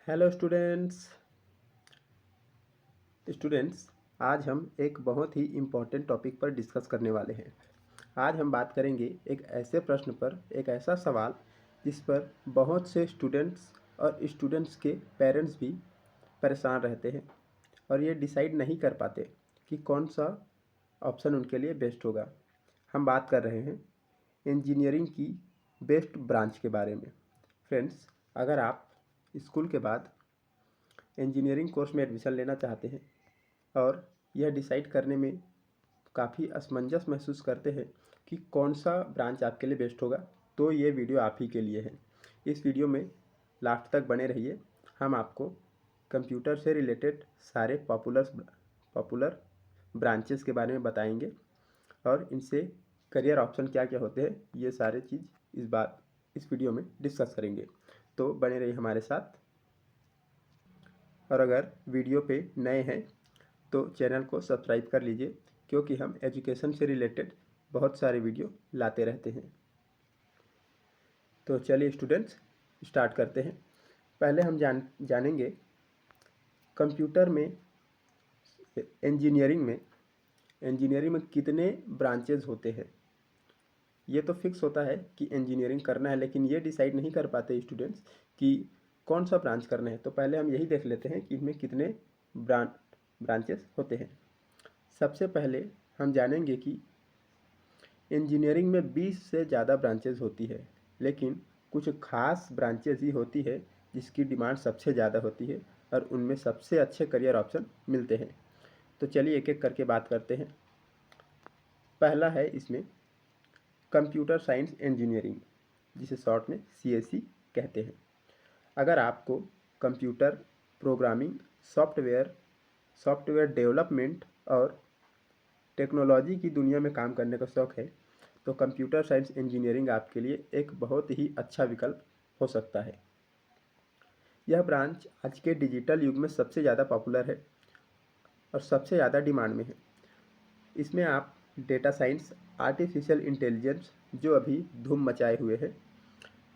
Hello students आज हम एक बहुत ही इम्पोर्टेंट टॉपिक पर डिस्कस करने वाले हैं। आज हम बात करेंगे एक ऐसे प्रश्न पर, एक ऐसा सवाल जिस पर बहुत से स्टूडेंट्स और स्टूडेंट्स के पेरेंट्स भी परेशान रहते हैं और ये डिसाइड नहीं कर पाते कि कौन सा ऑप्शन उनके लिए बेस्ट होगा। हम बात कर रहे हैं इंजीनियरिंग की बेस्ट ब्रांच के बारे में। फ्रेंड्स, अगर आप स्कूल के बाद इंजीनियरिंग कोर्स में एडमिशन लेना चाहते हैं और यह डिसाइड करने में काफ़ी असमंजस महसूस करते हैं कि कौन सा ब्रांच आपके लिए बेस्ट होगा, तो ये वीडियो आप ही के लिए है। इस वीडियो में लास्ट तक बने रहिए। हम आपको कंप्यूटर से रिलेटेड सारे पॉपुलर ब्रांचेस के बारे में बताएंगे और इनसे करियर ऑप्शन क्या क्या होते हैं, ये सारे चीज़ इस वीडियो में डिस्कस करेंगे। तो बने रहिए हमारे साथ। और अगर वीडियो पे नए हैं तो चैनल को सब्सक्राइब कर लीजिए, क्योंकि हम एजुकेशन से रिलेटेड बहुत सारे वीडियो लाते रहते हैं। तो चलिए स्टूडेंट्स, स्टार्ट करते हैं। पहले हम जानेंगे कंप्यूटर में इंजीनियरिंग में कितने ब्रांचेज होते हैं। ये तो फिक्स होता है कि इंजीनियरिंग करना है, लेकिन ये डिसाइड नहीं कर पाते स्टूडेंट्स कि कौन सा ब्रांच करना है। तो पहले हम यही देख लेते हैं कि इनमें कितने ब्रांचेस होते हैं। सबसे पहले हम जानेंगे कि इंजीनियरिंग में 20 से ज़्यादा ब्रांचेस होती है, लेकिन कुछ खास ब्रांचेस ही होती है जिसकी डिमांड सबसे ज़्यादा होती है और उनमें सबसे अच्छे करियर ऑप्शन मिलते हैं। तो चलिए एक एक करके बात करते हैं। पहला है इसमें कंप्यूटर साइंस इंजीनियरिंग, जिसे शॉर्ट में CSE कहते हैं। अगर आपको कंप्यूटर प्रोग्रामिंग, सॉफ्टवेयर डेवलपमेंट और टेक्नोलॉजी की दुनिया में काम करने का शौक़ है, तो कंप्यूटर साइंस इंजीनियरिंग आपके लिए एक बहुत ही अच्छा विकल्प हो सकता है। यह ब्रांच आज के डिजिटल युग में सबसे ज़्यादा पॉपुलर है और सबसे ज़्यादा डिमांड में है। इसमें आप डेटा साइंस, आर्टिफिशियल इंटेलिजेंस जो अभी धूम मचाए हुए है,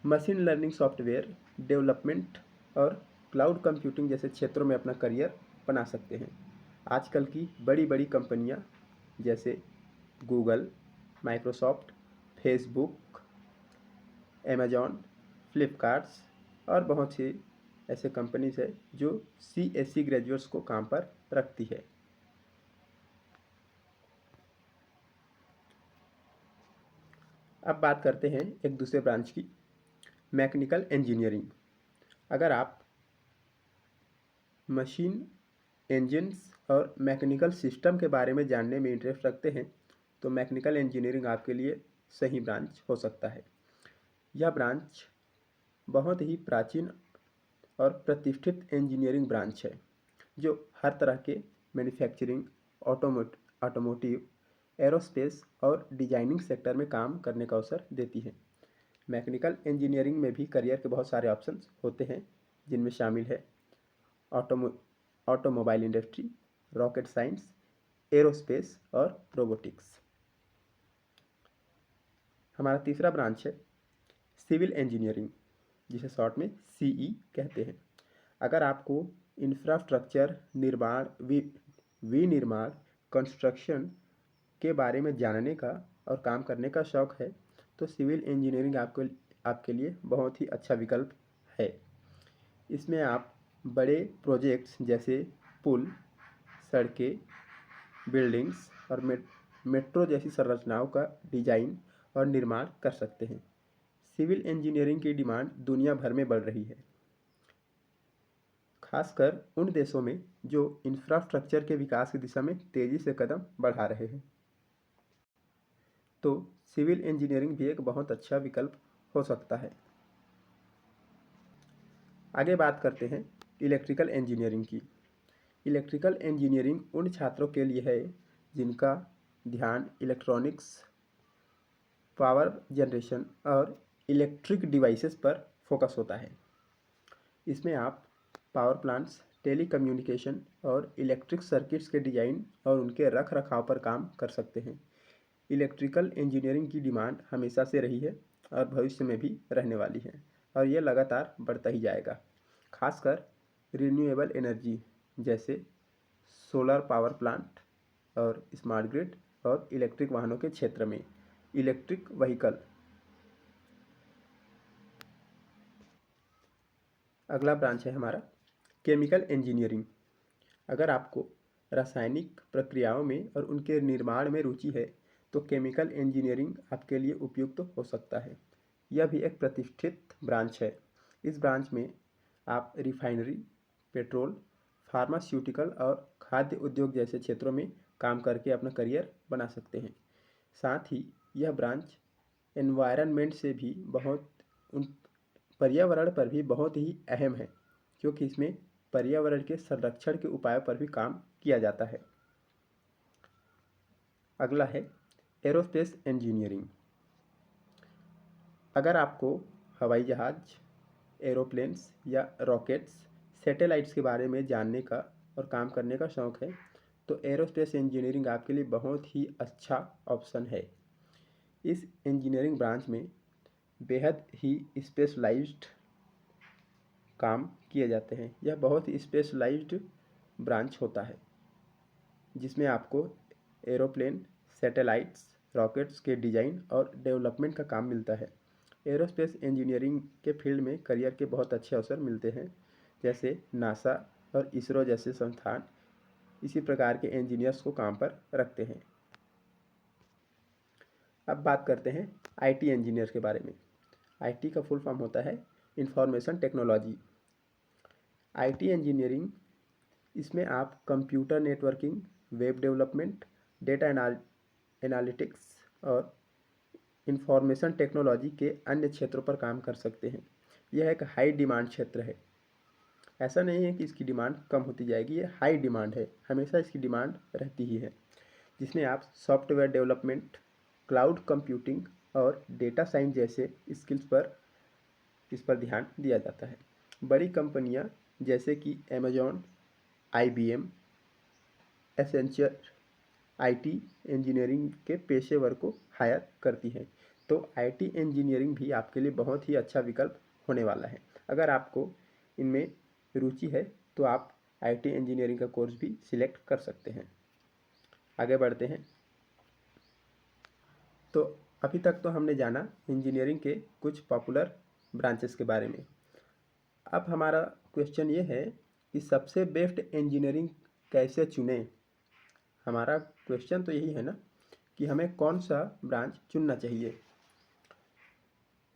मशीन लर्निंग, सॉफ्टवेयर डेवलपमेंट और क्लाउड कंप्यूटिंग जैसे क्षेत्रों में अपना करियर बना सकते हैं। आजकल की बड़ी बड़ी कंपनियां जैसे Google, Microsoft, Facebook, Amazon, Flipkart's और बहुत सी ऐसे कंपनीज है जो CSE ग्रेजुएट्स को काम पर रखती है। अब बात करते हैं एक दूसरे ब्रांच की, मैकेनिकल इंजीनियरिंग। अगर आप मशीन, इंजन्स और मैकेनिकल सिस्टम के बारे में जानने में इंटरेस्ट रखते हैं, तो मैकेनिकल इंजीनियरिंग आपके लिए सही ब्रांच हो सकता है। यह ब्रांच बहुत ही प्राचीन और प्रतिष्ठित इंजीनियरिंग ब्रांच है, जो हर तरह के मैन्युफैक्चरिंग, ऑटोमोटिव, एरोस्पेस और डिजाइनिंग सेक्टर में काम करने का अवसर देती है। मैकेनिकल इंजीनियरिंग में भी करियर के बहुत सारे ऑप्शंस होते हैं, जिनमें शामिल है automobile industry, rocket science, aerospace और रोबोटिक्स। हमारा तीसरा ब्रांच है सिविल इंजीनियरिंग, जिसे शॉर्ट में CE कहते हैं। अगर आपको इंफ्रास्ट्रक्चर निर्माण, विनिर्माण, कंस्ट्रक्शन के बारे में जानने का और काम करने का शौक़ है, तो सिविल इंजीनियरिंग आपके लिए बहुत ही अच्छा विकल्प है। इसमें आप बड़े प्रोजेक्ट्स जैसे पुल, सड़कें, बिल्डिंग्स और मेट्रो जैसी संरचनाओं का डिजाइन और निर्माण कर सकते हैं। सिविल इंजीनियरिंग की डिमांड दुनिया भर में बढ़ रही है, खासकर उन देशों में जो इंफ्रास्ट्रक्चर के विकास की दिशा में तेज़ी से कदम बढ़ा रहे हैं। तो सिविल इंजीनियरिंग भी एक बहुत अच्छा विकल्प हो सकता है। आगे बात करते हैं इलेक्ट्रिकल इंजीनियरिंग की। इलेक्ट्रिकल इंजीनियरिंग उन छात्रों के लिए है जिनका ध्यान इलेक्ट्रॉनिक्स, पावर जनरेशन और इलेक्ट्रिक डिवाइसेस पर फोकस होता है। इसमें आप पावर प्लांट्स, टेलीकम्युनिकेशन और इलेक्ट्रिक सर्किट्स के डिज़ाइन और उनके रख रखाव पर काम कर सकते हैं। इलेक्ट्रिकल इंजीनियरिंग की डिमांड हमेशा से रही है और भविष्य में भी रहने वाली है, और ये लगातार बढ़ता ही जाएगा। खासकर रिन्यूएबल एनर्जी जैसे सोलर पावर प्लांट और स्मार्ट ग्रिड और इलेक्ट्रिक वाहनों के क्षेत्र में इलेक्ट्रिक व्हीकल। अगला ब्रांच है हमारा केमिकल इंजीनियरिंग। अगर आपको रासायनिक प्रक्रियाओं में और उनके निर्माण में रुचि है तो केमिकल इंजीनियरिंग आपके लिए उपयुक्त हो सकता है। यह भी एक प्रतिष्ठित ब्रांच है। इस ब्रांच में आप रिफाइनरी, पेट्रोल, फार्मास्यूटिकल और खाद्य उद्योग जैसे क्षेत्रों में काम करके अपना करियर बना सकते हैं। साथ ही यह ब्रांच एनवायरनमेंट से भी पर्यावरण पर भी बहुत ही अहम है, क्योंकि इसमें पर्यावरण के संरक्षण के उपायों पर भी काम किया जाता है। अगला है एरोस्पेस इंजीनियरिंग। अगर आपको हवाई जहाज, एरोप्लेन्स या रॉकेट्स, सैटेलाइट्स के बारे में जानने का और काम करने का शौक़ है तो एरोस्पेस इंजीनियरिंग आपके लिए बहुत ही अच्छा ऑप्शन है। इस इंजीनियरिंग ब्रांच में बेहद ही स्पेशलाइज्ड काम किए जाते हैं। यह बहुत ही स्पेशलाइज्ड ब्रांच होता है जिसमें आपको एरोप्लेन, सैटेलाइट्स, रॉकेट्स के डिज़ाइन और डेवलपमेंट का काम मिलता है। एरोस्पेस इंजीनियरिंग के फील्ड में करियर के बहुत अच्छे अवसर मिलते हैं, जैसे नासा और इसरो जैसे संस्थान इसी प्रकार के इंजीनियर्स को काम पर रखते हैं। अब बात करते हैं आईटी इंजीनियर के बारे में। आईटी का फुल फॉर्म होता है इंफॉर्मेशन टेक्नोलॉजी। आईटी इंजीनियरिंग, इसमें आप computer networking, web development, data analytics और इंफॉर्मेशन टेक्नोलॉजी के अन्य क्षेत्रों पर काम कर सकते हैं। यह एक हाई डिमांड क्षेत्र है। ऐसा नहीं है कि इसकी डिमांड कम होती जाएगी, ये हाई डिमांड है, हमेशा इसकी डिमांड रहती ही है। जिसमें आप सॉफ्टवेयर डेवलपमेंट, क्लाउड कंप्यूटिंग और डेटा साइंस जैसे स्किल्स इस पर ध्यान दिया जाता है। बड़ी कंपनियां जैसे कि Amazon, IBM, Accenture IT engineering के पेशेवर को हायर करती हैं। तो आईटी इंजीनियरिंग भी आपके लिए बहुत ही अच्छा विकल्प होने वाला है। अगर आपको इनमें रुचि है तो आप आईटी इंजीनियरिंग का कोर्स भी सिलेक्ट कर सकते हैं। आगे बढ़ते हैं। तो अभी तक तो हमने जाना इंजीनियरिंग के कुछ पॉपुलर ब्रांचेस के बारे में। अब हमारा क्वेश्चन ये है कि सबसे बेस्ट इंजीनियरिंग कैसे चुनें। हमारा क्वेश्चन तो यही है ना कि हमें कौन सा ब्रांच चुनना चाहिए।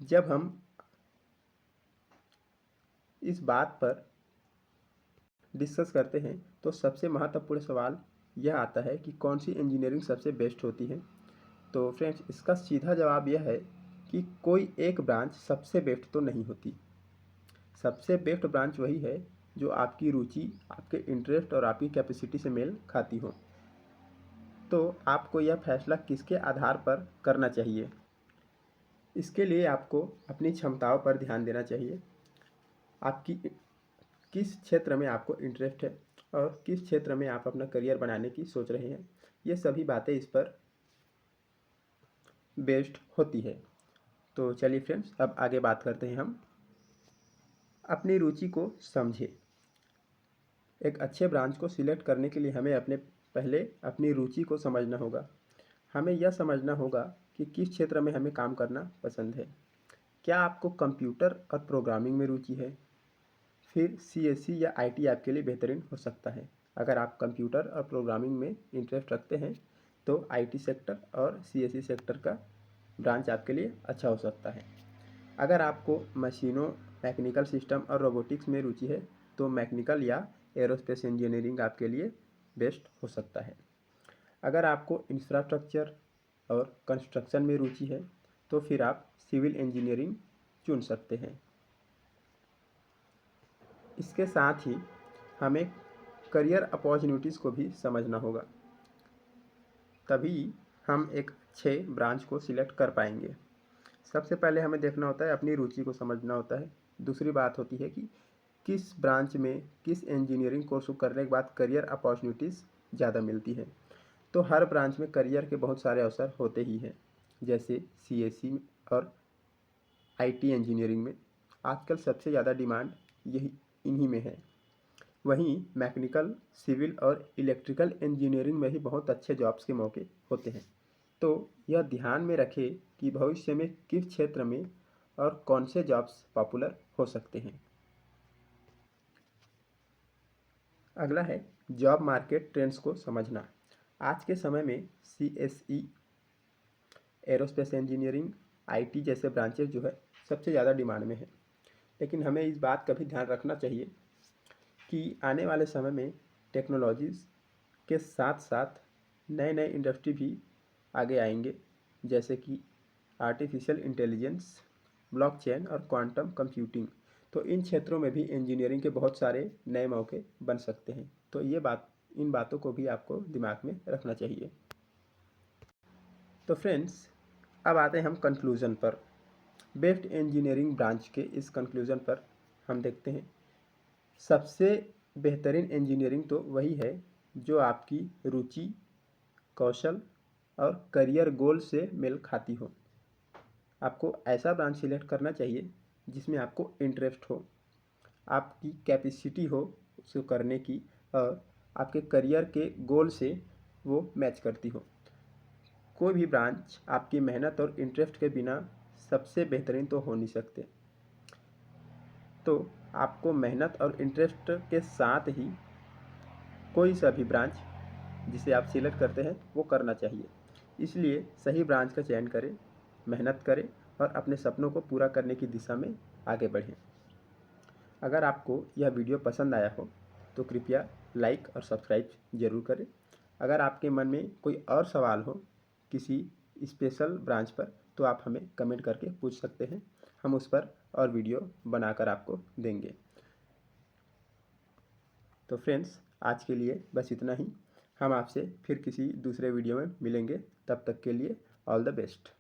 जब हम इस बात पर डिस्कस करते हैं तो सबसे महत्वपूर्ण सवाल यह आता है कि कौन सी इंजीनियरिंग सबसे बेस्ट होती है। तो फ्रेंड्स, इसका सीधा जवाब यह है कि कोई एक ब्रांच सबसे बेस्ट तो नहीं होती। सबसे बेस्ट ब्रांच वही है जो आपकी रुचि, आपके इंटरेस्ट और आपकी कैपेसिटी से मेल खाती हो। तो आपको यह फैसला किसके आधार पर करना चाहिए? इसके लिए आपको अपनी क्षमताओं पर ध्यान देना चाहिए। आपकी किस क्षेत्र में आपको इंटरेस्ट है और किस क्षेत्र में आप अपना करियर बनाने की सोच रहे हैं, ये सभी बातें इस पर बेस्ड होती है। तो चलिए फ्रेंड्स, अब आगे बात करते हैं हम। अपनी रुचि को समझें। एक अच्छे ब्रांच को सिलेक्ट करने के लिए हमें पहले अपनी रुचि को समझना होगा। हमें यह समझना होगा कि किस क्षेत्र में हमें काम करना पसंद है। क्या आपको कंप्यूटर और प्रोग्रामिंग में रुचि है? फिर CSE या IT आपके लिए बेहतरीन हो सकता है। अगर आप कंप्यूटर और प्रोग्रामिंग में इंटरेस्ट रखते हैं तो IT सेक्टर और CSE सेक्टर का ब्रांच आपके लिए अच्छा हो सकता है। अगर आपको मशीनों, मैकेनिकल सिस्टम और रोबोटिक्स में रुचि है तो मैकेनिकल या एरोस्पेस इंजीनियरिंग आपके लिए बेस्ट हो सकता है। अगर आपको इंफ्रास्ट्रक्चर और कंस्ट्रक्शन में रुचि है तो फिर आप सिविल इंजीनियरिंग चुन सकते हैं। इसके साथ ही हमें करियर अपॉर्चुनिटीज़ को भी समझना होगा, तभी हम एक अच्छे ब्रांच को सिलेक्ट कर पाएंगे। सबसे पहले हमें देखना होता है, अपनी रुचि को समझना होता है। दूसरी बात होती है कि किस ब्रांच में, किस इंजीनियरिंग कोर्स को करने के बाद करियर अपॉर्चुनिटीज़ ज़्यादा मिलती है। तो हर ब्रांच में करियर के बहुत सारे अवसर होते ही हैं, जैसे CSE और IT इंजीनियरिंग में आजकल सबसे ज़्यादा डिमांड इन्हीं में है। वहीं मैकेनिकल, सिविल और इलेक्ट्रिकल इंजीनियरिंग में भी बहुत अच्छे जॉब्स के मौके होते हैं। तो यह ध्यान में रखें कि भविष्य में किस क्षेत्र में और कौन से जॉब्स पॉपुलर हो सकते हैं। अगला है जॉब मार्केट ट्रेंड्स को समझना। आज के समय में CSE, एरोस्पेस इंजीनियरिंग, IT जैसे ब्रांचेस जो है सबसे ज़्यादा डिमांड में है। लेकिन हमें इस बात का भी ध्यान रखना चाहिए कि आने वाले समय में टेक्नोलॉजीज़ के साथ साथ नए नए इंडस्ट्री भी आगे आएंगे, जैसे कि आर्टिफिशियल इंटेलिजेंस, ब्लॉकचेन और क्वांटम कंप्यूटिंग। तो इन क्षेत्रों में भी इंजीनियरिंग के बहुत सारे नए मौके बन सकते हैं। तो इन बातों को भी आपको दिमाग में रखना चाहिए। तो फ्रेंड्स, अब आते हैं हम कंक्लूज़न पर। बेस्ट इंजीनियरिंग ब्रांच के इस कंक्लूज़न पर हम देखते हैं, सबसे बेहतरीन इंजीनियरिंग तो वही है जो आपकी रुचि, कौशल और करियर गोल से मेल खाती हो। आपको ऐसा ब्रांच सिलेक्ट करना चाहिए जिसमें आपको इंटरेस्ट हो, आपकी कैपेसिटी हो उसको करने की, और आपके करियर के गोल से वो मैच करती हो। कोई भी ब्रांच आपकी मेहनत और इंटरेस्ट के बिना सबसे बेहतरीन तो हो नहीं सकते। तो आपको मेहनत और इंटरेस्ट के साथ ही कोई सा भी ब्रांच जिसे आप सिलेक्ट करते हैं वो करना चाहिए। इसलिए सही ब्रांच का चयन करें, मेहनत करें और अपने सपनों को पूरा करने की दिशा में आगे बढ़ें। अगर आपको यह वीडियो पसंद आया हो तो कृपया लाइक और सब्सक्राइब ज़रूर करें। अगर आपके मन में कोई और सवाल हो किसी स्पेशल ब्रांच पर तो आप हमें कमेंट करके पूछ सकते हैं, हम उस पर और वीडियो बनाकर आपको देंगे। तो फ्रेंड्स, आज के लिए बस इतना ही। हम आपसे फिर किसी दूसरे वीडियो में मिलेंगे। तब तक के लिए ऑल द बेस्ट।